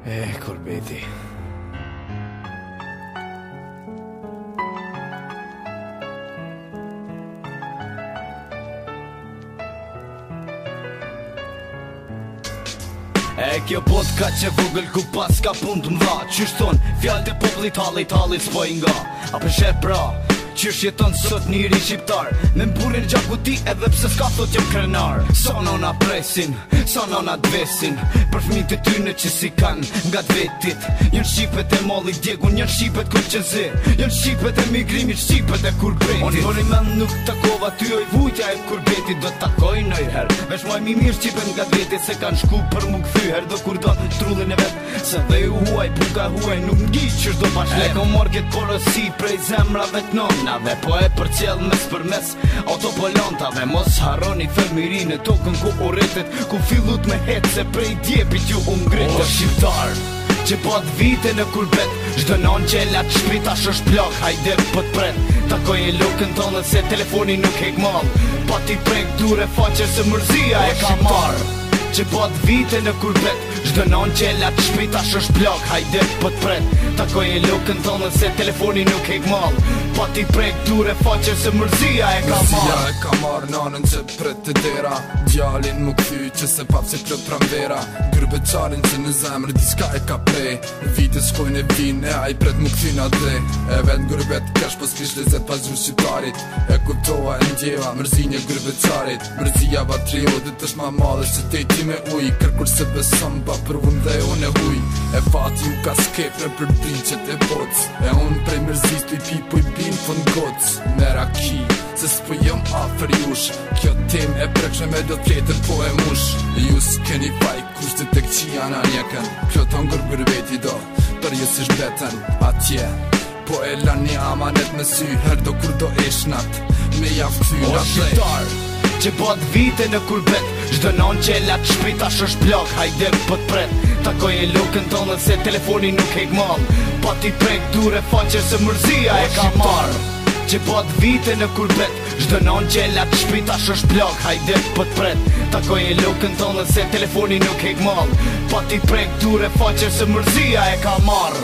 Kurbeti. Kjo podcast që vogël ku pas ka pun të mdha. Qysh thon, fjallë të popullit halli s'poj nga. A përshe pra, qysh jeton sot njëri shqiptar me mburin gjakuti edhe pse s'ka thot jem krenar. Sa nona presin, sa nona dvesin për fëmijët e tyne që si kan nga t'vetit. Jën shqipet e malli djegun, jën shqipet kur qëzi, jën shqipet e migrimit, shqipet e kurbetit. On mori men nuk takova ty oj vujtja e kurbetit. Do takoj nëjher, vesh maj mi mirë shqipen nga t'vetit se kan shku për mu këthyher. Do kur do trullin e vet, se dhe u huaj, buka huaj nuk ngi qysh do bashkë. E kom mor këtë porosi prej zemrave t'nonave, po e për qel mes për mes autopolontave. Mos harroni fëmirin e tokën ku u rritet, ku fillut me het se prej djepit ju ngritet. O shqiptar, që pat vite në kurbet, çdo non që lat shprit tash është plak, hajde pët pret. Takoj e lokën tonë se telefoni nuk hek mall, pa ti prek dure faqe se mërzia e ka marr. Që pat vite në kurbet, çdo non që lat shprit tash është plak, hajde pët pret. Takoj e lokën tonë se telefoni nuk hek mall, pa ti prek dure faqe se mërzia e ka marr. Mërzia e ka marr nanën që pret të dera, djalin më kthy që se pap se plot pranvera. Gërbeqarin që në zemrë diçka e ka prej, vite shkojnë e vin e aj pret më kthy na dhe. E vet gërbet kesh pos kish lezet pas gjuhë shqiptarit, e kuptova e ndjeva mërzin e gërbeqarit. Mërzia patriotit është ma madhe që tejti me uj, kërkur se besom pa përvun dhe unë e huj. E fati ju ka skepre për brinqet e boc, e unë prej mërzis të i pi po i bin fën goc. Me raki, se s'po jëm afer jush, kjo tem e prekshme me do tjetër po e mush. Ju s'keni faj kushtet e këqia na njeken, kjo ton gërbeti do, për jesish beten atje. Po e lani amanet me sy, her do kur do eshnat, me javë këthy na shqiptar, që pat vite në kurbet, çdo non që lat shprit tash është plak, hajde pët pret. Takoj e lokën tonë se telefoni nuk hek mall, pa ti prek dure faqe se mërzia e ka marr. Që pat vite në kurbet, çdo non që lat shprit tash është plak, hajde pët pret. Takoj e lokën tonë se telefoni nuk hek mall, pa ti prek dure faqe se mërzia e ka marr.